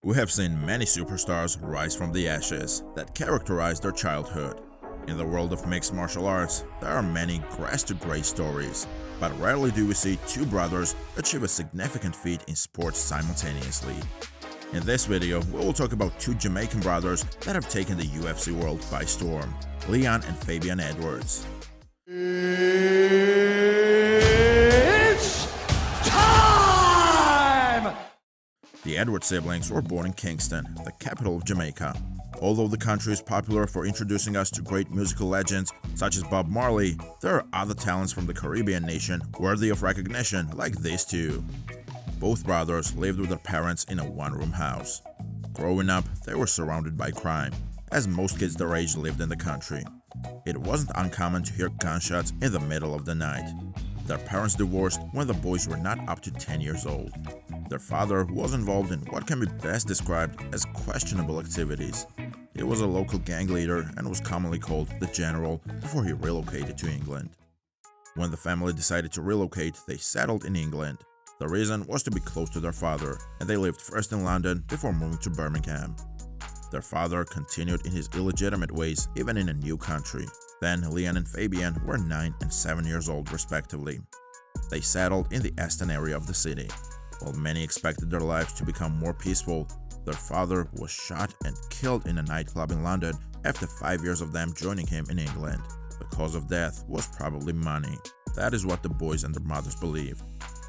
We have seen many superstars rise from the ashes that characterized their childhood. In the world of mixed martial arts, there are many grass-to-grace stories, but rarely do we see two brothers achieve a significant feat in sports simultaneously. In this video, we will talk about two Jamaican brothers that have taken the UFC world by storm, Leon and Fabian Edwards. It's time! The Edwards siblings were born in Kingston, the capital of Jamaica. Although the country is popular for introducing us to great musical legends such as Bob Marley, there are other talents from the Caribbean nation worthy of recognition like these two. Both brothers lived with their parents in a one-room house. Growing up, they were surrounded by crime, as most kids their age lived in the country. It wasn't uncommon to hear gunshots in the middle of the night. Their parents divorced when the boys were not up to 10 years old. Their father was involved in what can be best described as questionable activities. He was a local gang leader and was commonly called the General before he relocated to England. When the family decided to relocate, they settled in England. The reason was to be close to their father, and they lived first in London before moving to Birmingham. Their father continued in his illegitimate ways even in a new country. Then Leon and Fabian were 9 and 7 years old respectively. They settled in the Aston area of the city. While many expected their lives to become more peaceful, their father was shot and killed in a nightclub in London after 5 years of them joining him in England. The cause of death was probably money. That is what the boys and their mothers believed.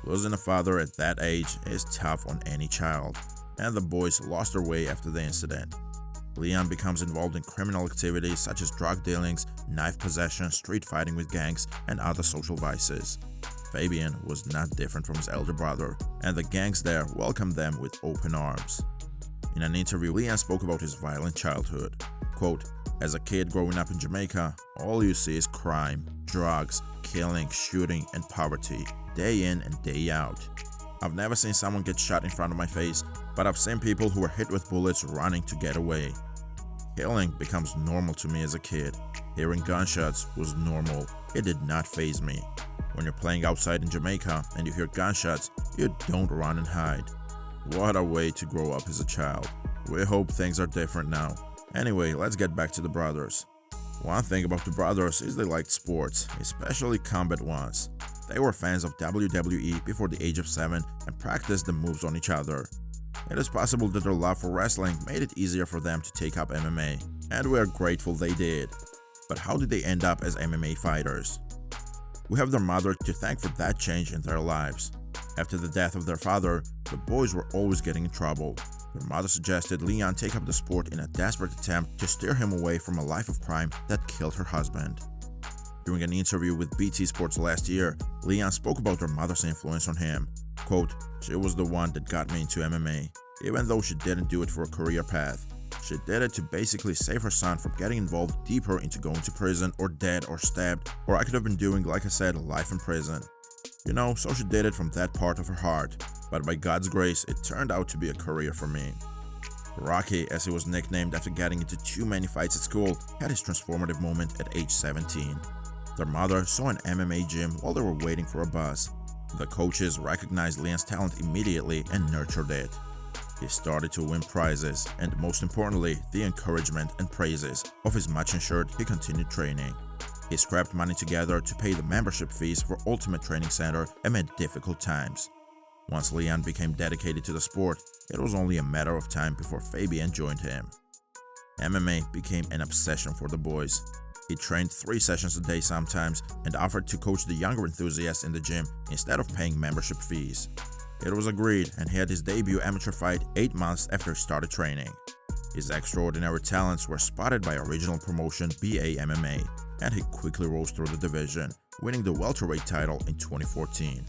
Losing a father at that age is tough on any child, and the boys lost their way after the incident. Leon becomes involved in criminal activities such as drug dealings, knife possession, street fighting with gangs, and other social vices. Fabian was not different from his elder brother, and the gangs there welcomed them with open arms. In an interview, Leon spoke about his violent childhood. Quote, "As a kid growing up in Jamaica, all you see is crime, drugs, killing, shooting, and poverty, day in and day out. I've never seen someone get shot in front of my face, but I've seen people who were hit with bullets running to get away. Killing becomes normal to me as a kid. Hearing gunshots was normal. It did not faze me. When you're playing outside in Jamaica and you hear gunshots, you don't run and hide." What a way to grow up as a child. We hope things are different now. Anyway, let's get back to the brothers. One thing about the brothers is they liked sports, especially combat ones. They were fans of WWE before the age of 7 and practiced the moves on each other. It is possible that their love for wrestling made it easier for them to take up MMA, and we are grateful they did. But how did they end up as MMA fighters? We have their mother to thank for that change in their lives. After the death of their father, the boys were always getting in trouble. Their mother suggested Leon take up the sport in a desperate attempt to steer him away from a life of crime that killed her husband. During an interview with BT Sports last year, Leon spoke about their mother's influence on him. Quote, "She was the one that got me into MMA, even though she didn't do it for a career path. She did it to basically save her son from getting involved deeper into going to prison or dead or stabbed, or I could have been doing, like I said, life in prison. You know, so she did it from that part of her heart, but by God's grace, it turned out to be a career for me." Rocky, as he was nicknamed after getting into too many fights at school, had his transformative moment at age 17. Their mother saw an MMA gym while they were waiting for a bus. The coaches recognized Leon's talent immediately and nurtured it. He started to win prizes, and most importantly, the encouragement and praises of his much ensured he continued training. He scrapped money together to pay the membership fees for Ultimate Training Center amid difficult times. Once Leon became dedicated to the sport, it was only a matter of time before Fabian joined him. MMA became an obsession for the boys. He trained 3 sessions a day sometimes and offered to coach the younger enthusiasts in the gym instead of paying membership fees. It was agreed, and he had his debut amateur fight 8 months after he started training. His extraordinary talents were spotted by original promotion BA MMA, and he quickly rose through the division, winning the welterweight title in 2014.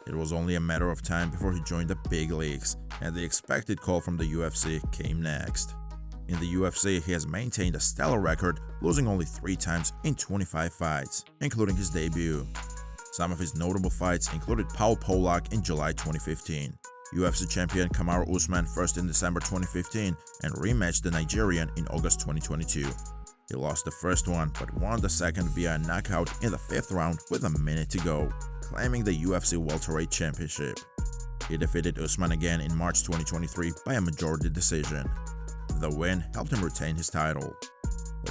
It was only a matter of time before he joined the big leagues, and the expected call from the UFC came next. In the UFC, he has maintained a stellar record, losing only 3 times in 25 fights, including his debut. Some of his notable fights included Paul Polak in July 2015, UFC champion Kamaru Usman first in December 2015, and rematched the Nigerian in August 2022. He lost the first one, but won the second via a knockout in the 5th round with a minute to go, claiming the UFC welterweight championship. He defeated Usman again in March 2023 by a majority decision. The win helped him retain his title.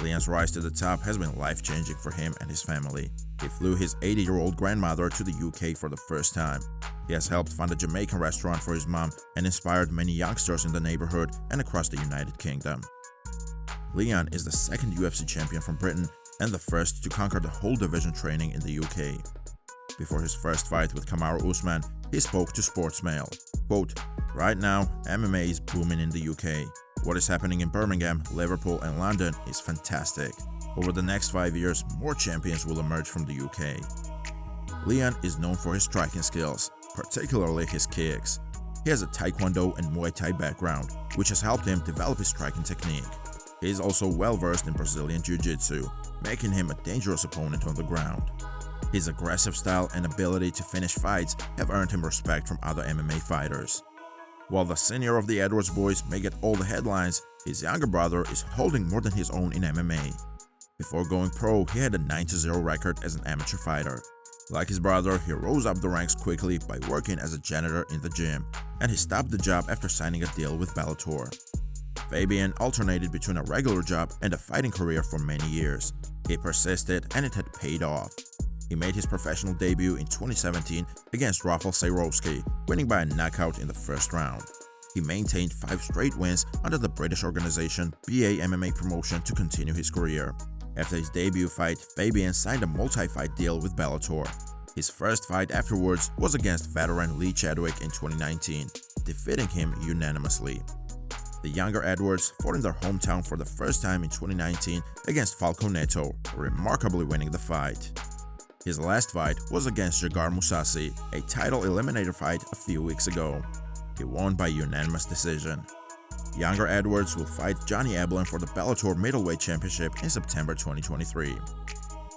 Leon's rise to the top has been life-changing for him and his family. He flew his 80-year-old grandmother to the UK for the first time. He has helped fund a Jamaican restaurant for his mom and inspired many youngsters in the neighborhood and across the United Kingdom. Leon is the second UFC champion from Britain and the first to conquer the whole division training in the UK. Before his first fight with Kamaru Usman, he spoke to Sportsmail. Quote, "Right now, MMA is booming in the UK. What is happening in Birmingham, Liverpool and London is fantastic. Over the next 5 years, more champions will emerge from the UK." Leon is known for his striking skills, particularly his kicks. He has a Taekwondo and Muay Thai background, which has helped him develop his striking technique. He is also well versed in Brazilian Jiu-Jitsu, making him a dangerous opponent on the ground. His aggressive style and ability to finish fights have earned him respect from other MMA fighters. While the senior of the Edwards boys may get all the headlines, his younger brother is holding more than his own in MMA. Before going pro, he had a 9-0 record as an amateur fighter. Like his brother, he rose up the ranks quickly by working as a janitor in the gym, and he stopped the job after signing a deal with Bellator. Fabian alternated between a regular job and a fighting career for many years. He persisted and it had paid off. He made his professional debut in 2017 against Rafael Sayrovsky, winning by a knockout in the first round. He maintained 5 straight wins under the British organization BA MMA promotion to continue his career. After his debut fight, Fabian signed a multi-fight deal with Bellator. His first fight afterwards was against veteran Lee Chadwick in 2019, defeating him unanimously. The younger Edwards fought in their hometown for the first time in 2019 against Falco Neto, remarkably winning the fight. His last fight was against Jagar Mousasi, a title eliminator fight a few weeks ago. He won by unanimous decision. Younger Edwards will fight Johnny Eblen for the Bellator Middleweight Championship in September 2023.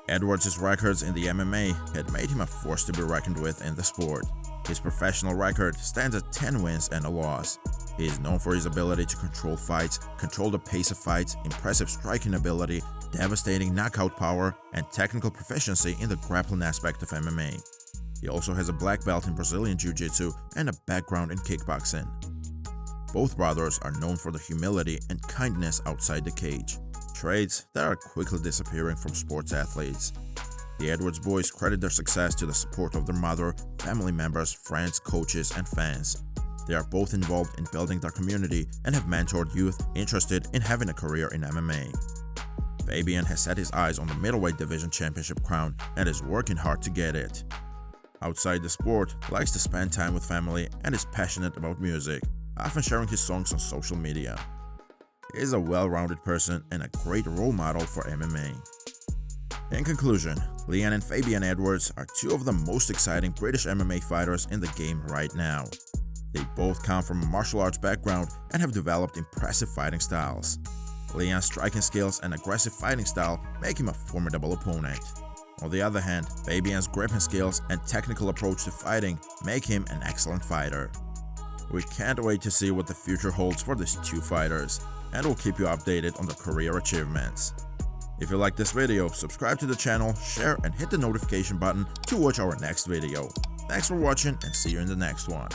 Edwards' records in the MMA had made him a force to be reckoned with in the sport. His professional record stands at 10 wins and a loss. He is known for his ability to control fights, control the pace of fights, impressive striking ability, devastating knockout power, and technical proficiency in the grappling aspect of MMA. He also has a black belt in Brazilian Jiu-Jitsu and a background in kickboxing. Both brothers are known for their humility and kindness outside the cage, traits that are quickly disappearing from sports athletes. The Edwards boys credit their success to the support of their mother, family members, friends, coaches, and fans. They are both involved in building their community and have mentored youth interested in having a career in MMA. Fabian has set his eyes on the middleweight division championship crown and is working hard to get it. Outside the sport, he likes to spend time with family and is passionate about music, often sharing his songs on social media. He is a well-rounded person and a great role model for MMA. In conclusion, Leon and Fabian Edwards are 2 of the most exciting British MMA fighters in the game right now. They both come from a martial arts background and have developed impressive fighting styles. Leon's striking skills and aggressive fighting style make him a formidable opponent. On the other hand, Fabian's gripping skills and technical approach to fighting make him an excellent fighter. We can't wait to see what the future holds for these 2 fighters, and we'll keep you updated on their career achievements. If you like this video, subscribe to the channel, share, and hit the notification button to watch our next video. Thanks for watching and see you in the next one.